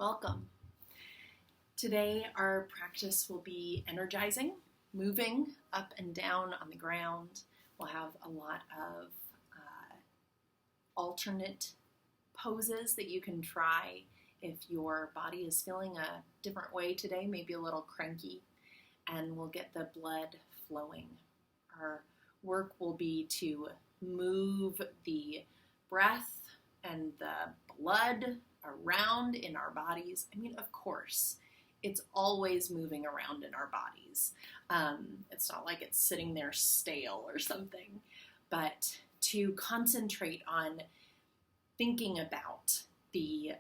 Welcome. Today our practice will be energizing, moving up and down on the ground. We'll have a lot of alternate poses that you can try if your body is feeling a different way today, maybe a little cranky, and we'll get the blood flowing. Our work will be to move the breath and the blood around in our bodies. I mean, of course, it's always moving around in our bodies. It's not like it's sitting there stale or something, but to concentrate on thinking about the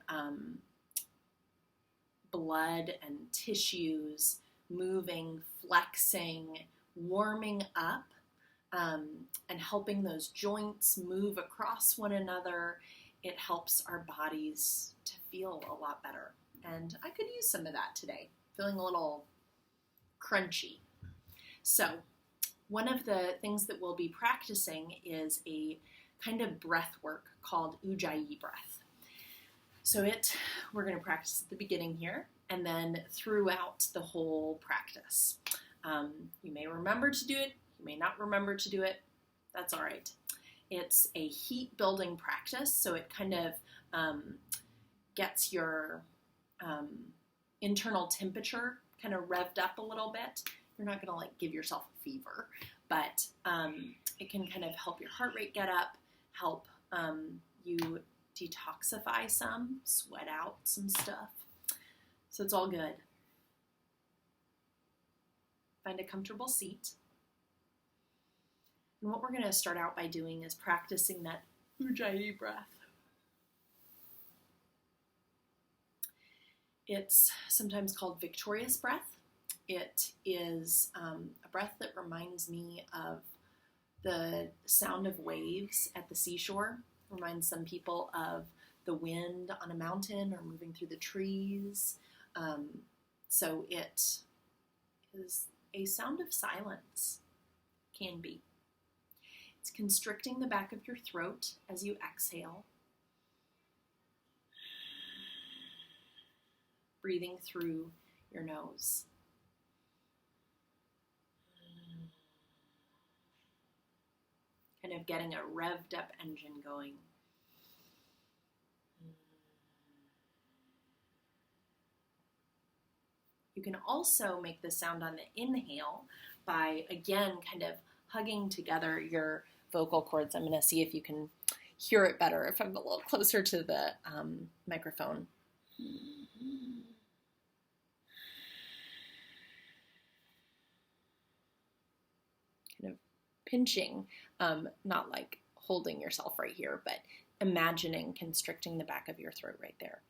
blood and tissues moving, flexing, warming up, and helping those joints move across one another. It helps our bodies to feel a lot better. And I could use some of that today, feeling a little crunchy. So one of the things that we'll be practicing is a kind of breath work called ujjayi breath. So we're going to practice at the beginning here and then throughout the whole practice. You may remember to do it, you may not remember to do it. That's all right. It's a heat building practice, so it kind of gets your internal temperature kind of revved up a little bit. You're not going to give yourself a fever, but it can kind of help your heart rate get up, help you detoxify some, sweat out some stuff. So it's all good. Find a comfortable seat. And what we're going to start out by doing is practicing that ujjayi breath. It's sometimes called victorious breath. It is a breath that reminds me of the sound of waves at the seashore. Reminds some people of the wind on a mountain or moving through the trees. So it is a sound of silence, can be. It's constricting the back of your throat as you exhale. Breathing through your nose. Kind of getting a revved up engine going. You can also make the sound on the inhale by, again, kind of hugging together your vocal cords. I'm going to see if you can hear it better if I'm a little closer to the microphone. Kind of pinching, not like holding yourself right here, but imagining constricting the back of your throat right there.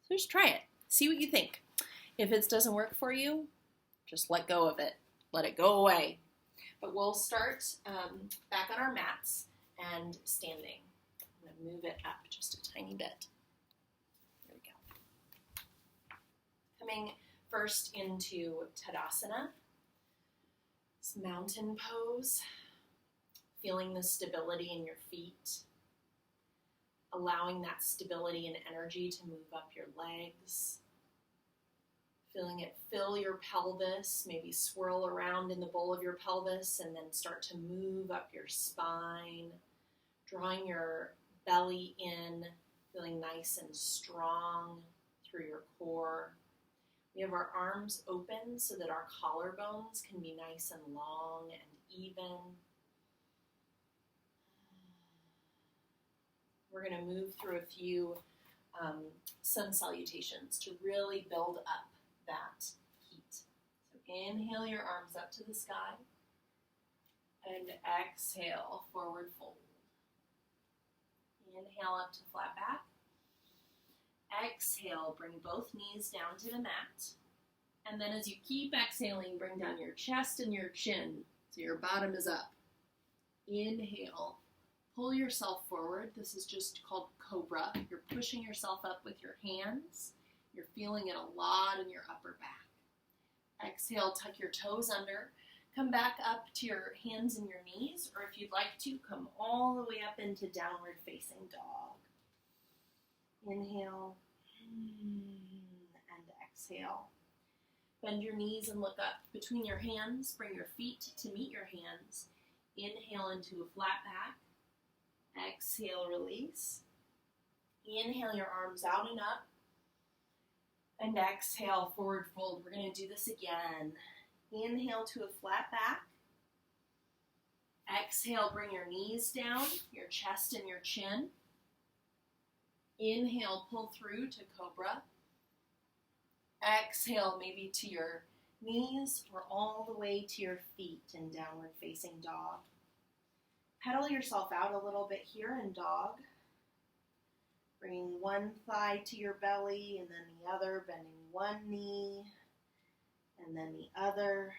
So just try it. See what you think. If it doesn't work for you, just let go of it. Let it go away. But we'll start back on our mats and standing. I'm going to move it up just a tiny bit. There we go. Coming first into Tadasana. This mountain pose. Feeling the stability in your feet. Allowing that stability and energy to move up your legs. Feeling it fill your pelvis, maybe swirl around in the bowl of your pelvis and then start to move up your spine. Drawing your belly in, feeling nice and strong through your core. We have our arms open so that our collarbones can be nice and long and even. We're going to move through a few sun salutations to really build up that heat. So inhale your arms up to the sky and exhale, forward fold. Inhale up to flat back. Exhale, bring both knees down to the mat. And then as you keep exhaling, bring down your chest and your chin so your bottom is up. Inhale. Pull yourself forward. This is just called cobra. You're pushing yourself up with your hands. You're feeling it a lot in your upper back. Exhale, tuck your toes under. Come back up to your hands and your knees, or if you'd like to, come all the way up into downward facing dog. Inhale and exhale. Bend your knees and look up between your hands. Bring your feet to meet your hands. Inhale into a flat back. Exhale, release. Inhale your arms out and up. And exhale, forward fold. We're going to do this again. Inhale to a flat back. Exhale, bring your knees down, your chest and your chin. Inhale, pull through to cobra. Exhale, maybe to your knees or all the way to your feet in downward facing dog. Pedal yourself out a little bit here in dog. Bringing one thigh to your belly and then the other, bending one knee and then the other.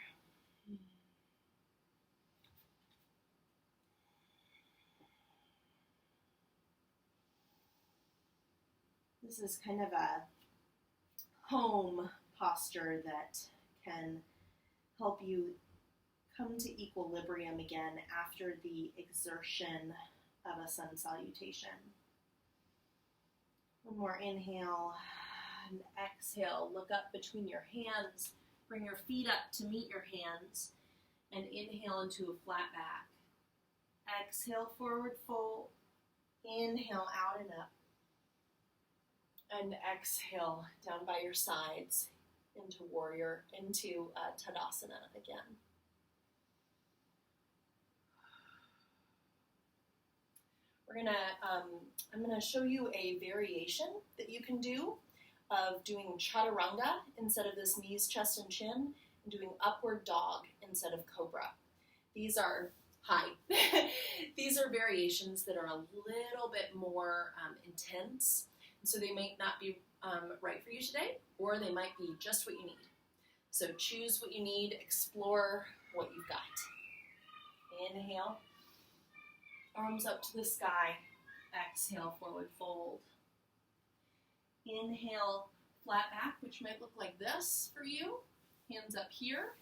This is kind of a home posture that can help you come to equilibrium again after the exertion of a sun salutation. One more inhale and exhale. Look up between your hands. Bring your feet up to meet your hands and inhale into a flat back. Exhale, forward fold. Inhale, out and up. And exhale, down by your sides into warrior, into Tadasana again. I'm gonna show you a variation that you can do of doing chaturanga instead of this knees, chest, and chin, and doing upward dog instead of cobra. These are These are variations that are a little bit more intense, so they might not be right for you today, or they might be just what you need. So choose what you need, explore what you've got. Inhale, arms up to the sky. Exhale, forward fold. Inhale, flat back, which might look like this for you. Hands up here,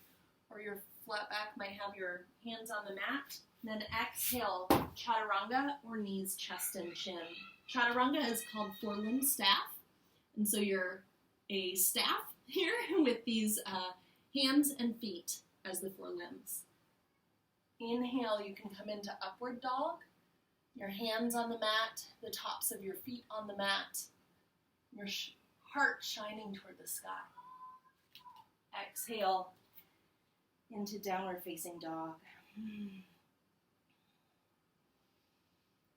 or your flat back might have your hands on the mat. Then exhale, chaturanga, or knees, chest, and chin. Chaturanga is called four-limb staff, and so you're a staff here with these hands and feet as the four limbs. Inhale, you can come into upward dog. Your hands on the mat, the tops of your feet on the mat, your heart shining toward the sky. Exhale into downward facing dog.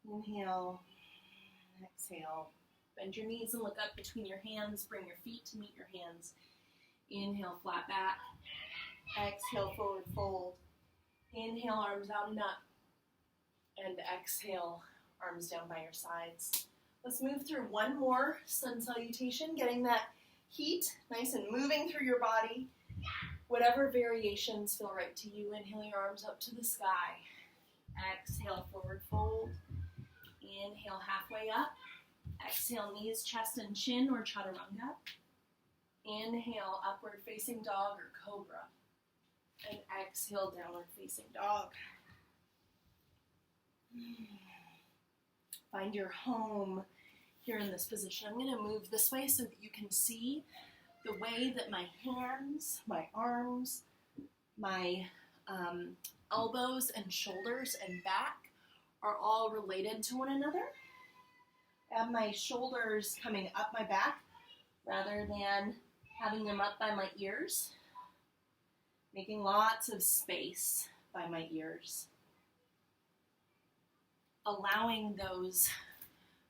Inhale, exhale. Bend your knees and look up between your hands. Bring your feet to meet your hands. Inhale, flat back. Exhale, forward fold. Inhale, arms out and up. And exhale, arms down by your sides. Let's move through one more sun salutation, getting that heat nice and moving through your body. Whatever variations feel right to you. Inhale your arms up to the sky. Exhale, forward fold. Inhale, halfway up. Exhale, knees, chest, and chin, or chaturanga. Inhale, upward facing dog or cobra. And exhale, downward facing dog. Find your home here in this position. I'm going to move this way so that you can see the way that my hands, my arms, my elbows and shoulders and back are all related to one another. I have my shoulders coming up my back rather than having them up by my ears, making lots of space by my ears. Allowing those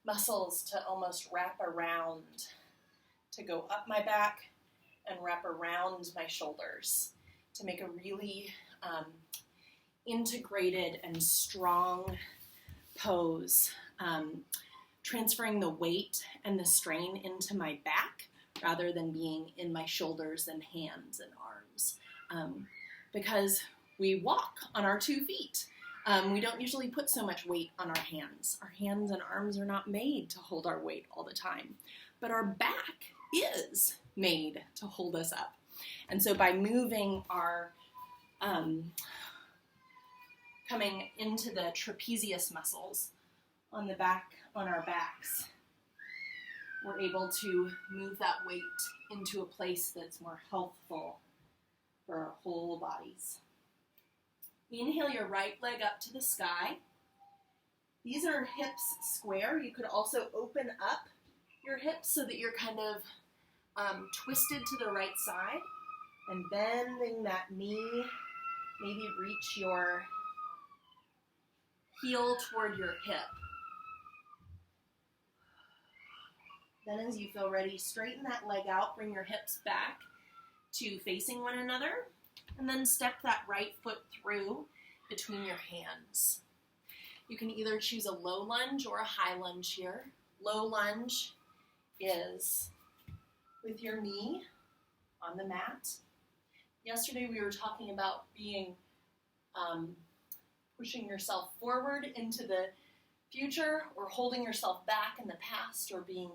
muscles to almost wrap around, to go up my back and wrap around my shoulders to make a really integrated and strong pose, transferring the weight and the strain into my back rather than being in my shoulders and hands and arms, because we walk on our 2 feet. We don't usually put so much weight on our hands. Our hands and arms are not made to hold our weight all the time, but our back is made to hold us up. And so by moving our coming into the trapezius muscles on the back, on our backs. We're able to move that weight into a place that's more healthful for our whole bodies. Inhale your right leg up to the sky. These are hips square. You could also open up your hips so that you're kind of twisted to the right side and bending that knee. Maybe reach your heel toward your hip. Then as you feel ready, straighten that leg out, bring your hips back to facing one another, and then step that right foot through between your hands. You can either choose a low lunge or a high lunge here. Low lunge is with your knee on the mat. Yesterday we were talking about being, pushing yourself forward into the future or holding yourself back in the past or being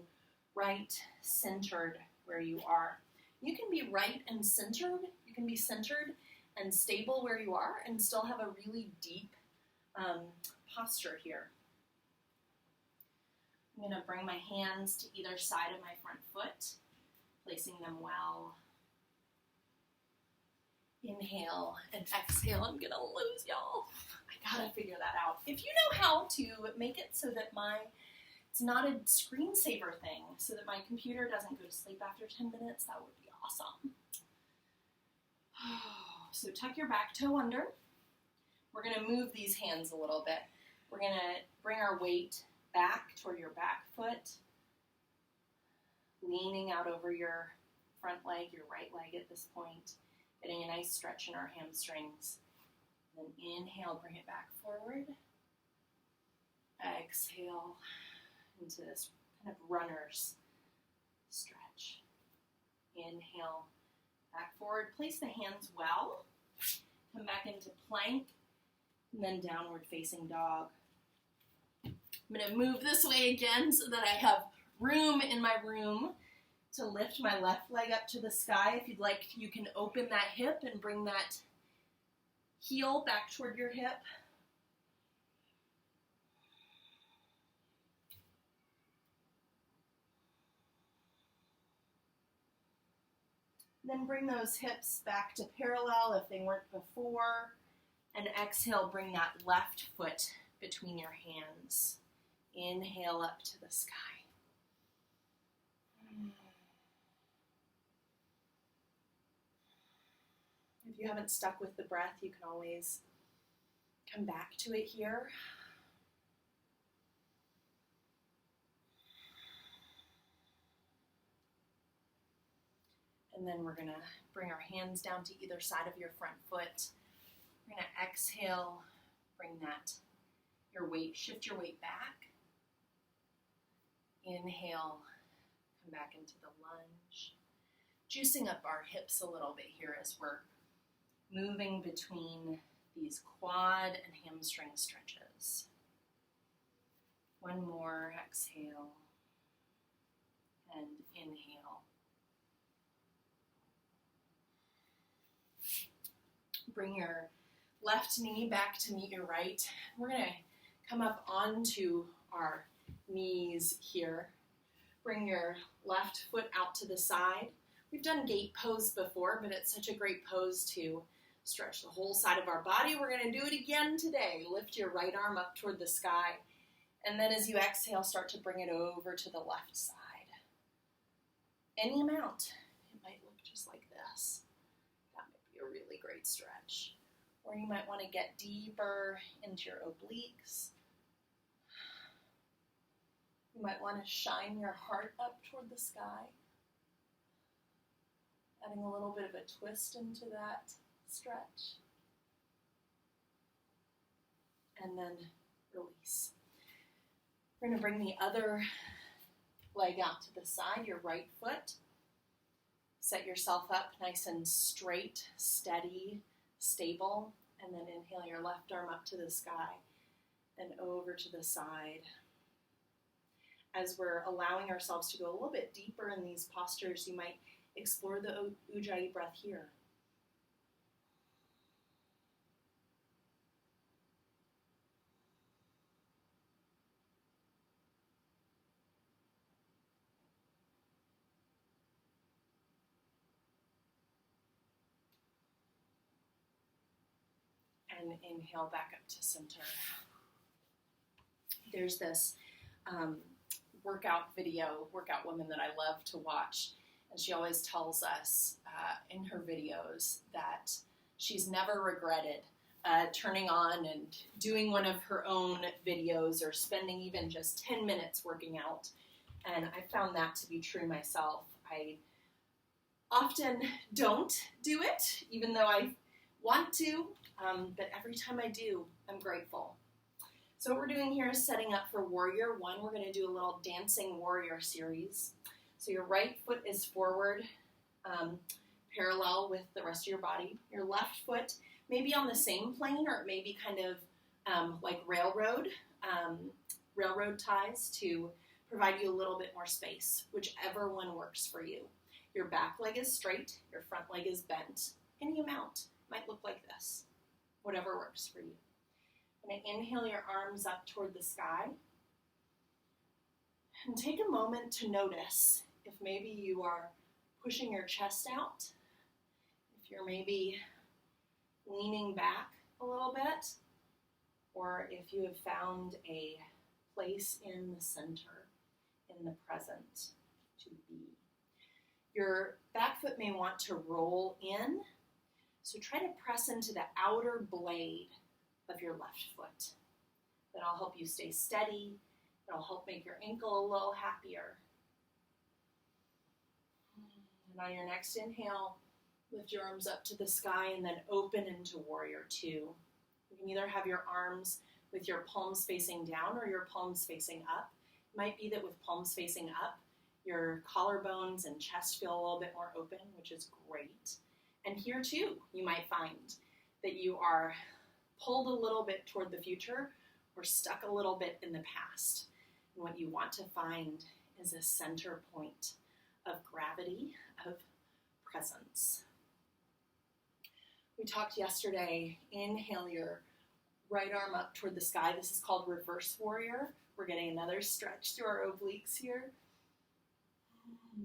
right centered where you are. You can be right and centered. You can be centered and stable where you are and still have a really deep posture here. I'm going to bring my hands to either side of my front foot, placing them well. Inhale and exhale. I'm going to lose y'all. I got to figure that out. If you know how to make it so that it's not a screensaver thing, so that my computer doesn't go to sleep after 10 minutes, that would be awesome. So tuck your back toe under. We're going to move these hands a little bit. We're going to bring our weight back toward your back foot, leaning out over your front leg, your right leg at this point, getting a nice stretch in our hamstrings. Then inhale, bring it back forward. Exhale into this kind of runner's stretch. Inhale, back forward. Place the hands well. Come back into plank, and then downward facing dog. I'm going to move this way again so that I have room in my room to lift my left leg up to the sky. If you'd like, you can open that hip and bring that heel back toward your hip. Then bring those hips back to parallel if they weren't before. And exhale, bring that left foot between your hands. Inhale up to the sky. If you haven't stuck with the breath, you can always come back to it here. And then we're going to bring our hands down to either side of your front foot. We're going to exhale, bring your weight, shift your weight back. Inhale, come back into the lunge. Juicing up our hips a little bit here as we're moving between these quad and hamstring stretches. One more, exhale, and inhale. Bring your left knee back to meet your right. We're going to come up onto our knees here. Bring your left foot out to the side. We've done gate pose before, but it's such a great pose to stretch the whole side of our body. We're going to do it again today. Lift your right arm up toward the sky. And then as you exhale, start to bring it over to the left side. Any amount. It might look just like this. That might be a really great stretch. Or you might want to get deeper into your obliques. You might want to shine your heart up toward the sky. Adding a little bit of a twist into that stretch. And then release. We're going to bring the other leg out to the side, your right foot. Set yourself up nice and straight, steady, stable. And then inhale your left arm up to the sky and over to the side. As we're allowing ourselves to go a little bit deeper in these postures, you might explore the ujjayi breath here. and inhale back up to center. There's this workout woman that I love to watch, and she always tells us in her videos that she's never regretted turning on and doing one of her own videos or spending even just 10 minutes working out. And I found that to be true myself. I often don't do it, even though I want to, but every time I do, I'm grateful. So what we're doing here is setting up for Warrior 1. We're going to do a little dancing warrior series. So your right foot is forward, parallel with the rest of your body. Your left foot may be on the same plane, or it may be kind of like railroad ties to provide you a little bit more space, whichever one works for you. Your back leg is straight, your front leg is bent. Any amount might look like this, whatever works for you. And inhale your arms up toward the sky. And take a moment to notice if maybe you are pushing your chest out, if you're maybe leaning back a little bit, or if you have found a place in the center, in the present to be. Your back foot may want to roll in, so try to press into the outer blade of your left foot. That'll help you stay steady. It'll help make your ankle a little happier. And on your next inhale, lift your arms up to the sky and then open into Warrior 2. You can either have your arms with your palms facing down or your palms facing up. It might be that with palms facing up, your collarbones and chest feel a little bit more open, which is great. And here too, you might find that you are pulled a little bit toward the future or stuck a little bit in the past. And what you want to find is a center point of gravity, of presence. We talked yesterday, inhale your right arm up toward the sky. This is called Reverse Warrior. We're getting another stretch through our obliques here.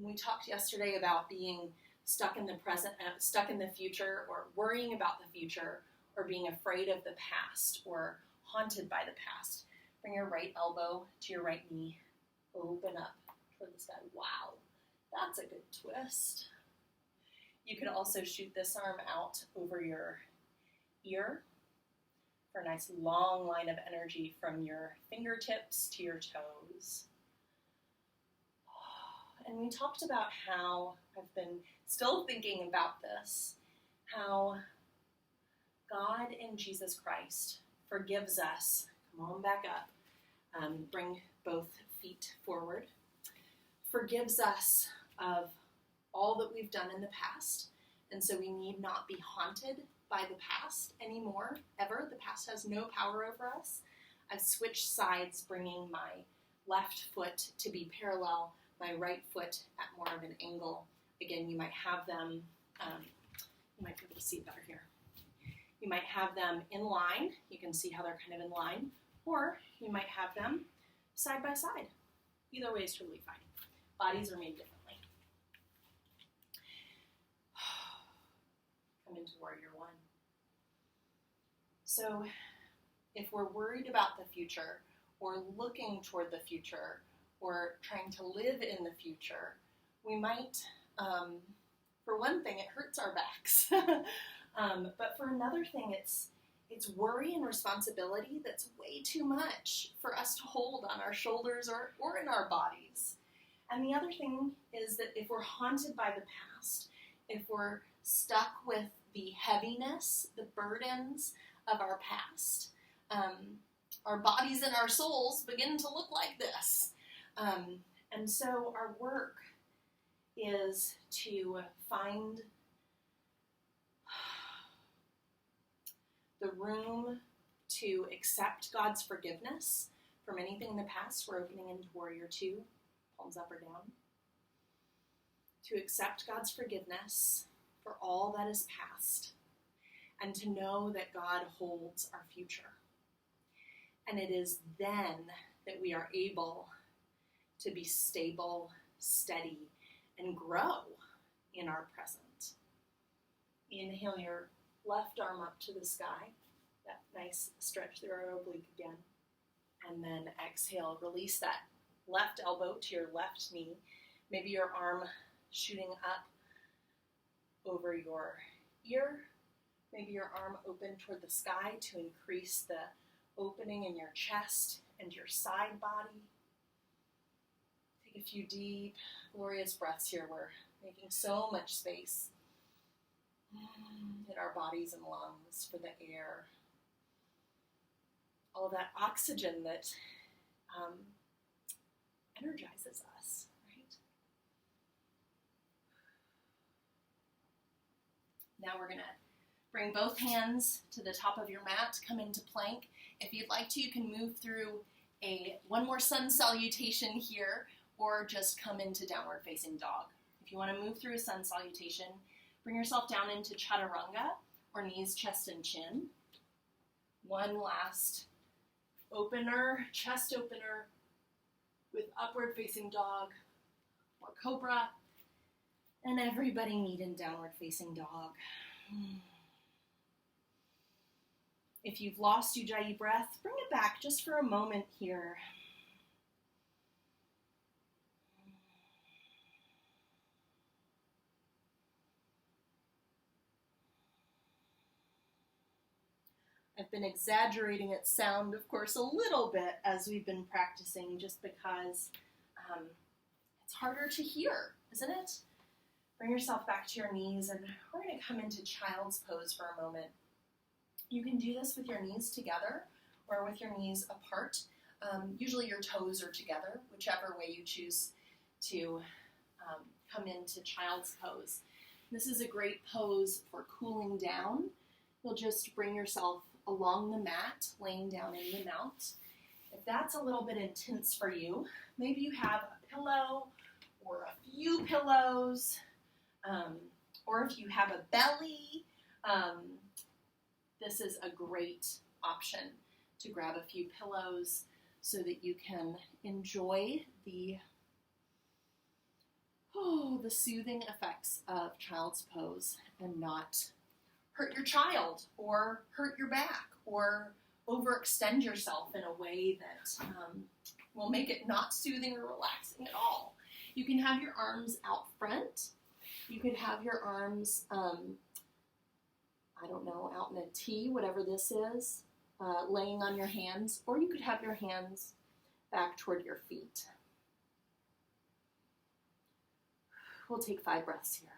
We talked yesterday about being stuck in the present, stuck in the future, or worrying about the future, or being afraid of the past, or haunted by the past. Bring your right elbow to your right knee. Open up toward the sky. Wow, that's a good twist. You could also shoot this arm out over your ear for a nice long line of energy from your fingertips to your toes. And we talked about how, I've been still thinking about this, how God in Jesus Christ forgives us. Come on back up. Bring both feet forward. Forgives us of all that we've done in the past. And so we need not be haunted by the past anymore, ever. The past has no power over us. I've switched sides, bringing my left foot to be parallel, my right foot at more of an angle. Again, you might have them, you might be able to see it better here. You might have them in line. You can see how they're kind of in line. Or you might have them side by side. Either way is totally fine. Bodies are made differently. Come into Warrior 1. So if we're worried about the future, or looking toward the future, or trying to live in the future, we might, for one thing, it hurts our backs. But for another thing, it's worry and responsibility that's way too much for us to hold on our shoulders or in our bodies. And the other thing is that if we're haunted by the past, if we're stuck with the heaviness, the burdens of our past, our bodies and our souls begin to look like this. And so our work is to find the room to accept God's forgiveness from anything in the past. We're opening into Warrior 2, palms up or down. To accept God's forgiveness for all that is past, and to know that God holds our future. And it is then that we are able to be stable, steady, and grow in our present. Inhale your left arm up to the sky. That Nice stretch through our oblique again. And then exhale, release that left elbow to your left knee. Maybe your arm shooting up over your ear. Maybe your arm open toward the sky to increase the opening in your chest and your side body. Take a few deep, glorious breaths here. We're making so much space in our bodies and lungs for the air. All of that oxygen that energizes us, right? Now we're going to bring both hands to the top of your mat, come into plank. If you'd like to, you can move through one more sun salutation here, or just come into downward facing dog. If you want to move through a sun salutation, bring yourself down into chaturanga, or knees, chest, and chin. One last opener, chest opener, with upward facing dog or cobra, and everybody meet in downward facing dog. If you've lost ujjayi breath, bring it back just for a moment here. I've been exaggerating its sound, of course, a little bit as we've been practicing, just because it's harder to hear, isn't it? Bring yourself back to your knees, and we're going to come into child's pose for a moment. You can do this with your knees together or with your knees apart. Usually your toes are together, whichever way you choose to come into child's pose. This is a great pose for cooling down. You'll just bring yourself along the mat, laying down in the mount. If that's a little bit intense for you, maybe you have a pillow or a few pillows, or if you have a belly, this is a great option to grab a few pillows so that you can enjoy the soothing effects of child's pose and not hurt your child or hurt your back or overextend yourself in a way that will make it not soothing or relaxing at all. You can have your arms out front. You could have your arms, out in a T, whatever this is, laying on your hands, or you could have your hands back toward your feet. We'll take 5 breaths here.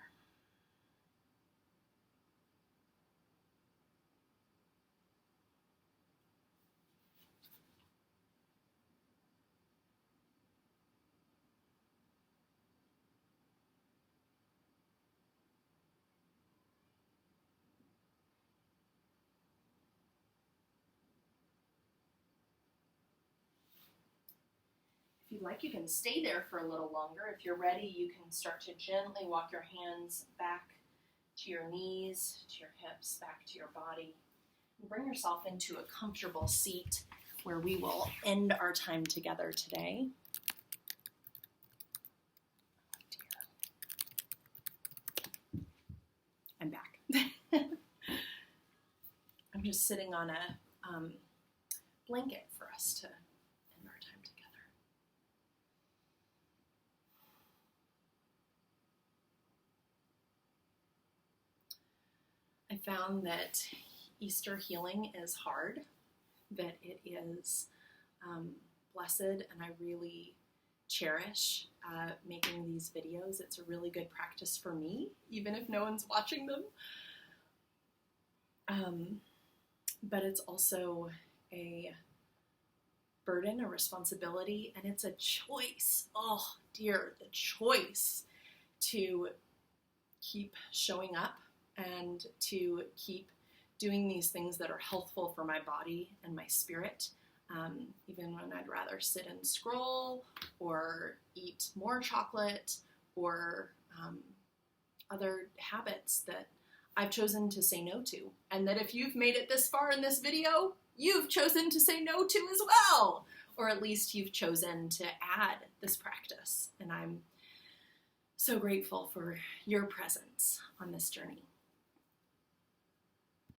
If you'd like, you can stay there for a little longer. If you're ready, you can start to gently walk your hands back to your knees, to your hips, back to your body. And bring yourself into a comfortable seat where we will end our time together today. I'm back. I'm just sitting on a blanket for us to end our time together. I found that Easter healing is hard, that it is blessed, and I really cherish making these videos. It's a really good practice for me, even if no one's watching them. But it's also a burden, a responsibility, and it's a choice. Oh dear, the choice to keep showing up and to keep doing these things that are healthful for my body and my spirit, even when I'd rather sit and scroll or eat more chocolate or other habits that I've chosen to say no to. And that if you've made it this far in this video, you've chosen to say no to as well, or at least you've chosen to add this practice. And I'm so grateful for your presence on this journey.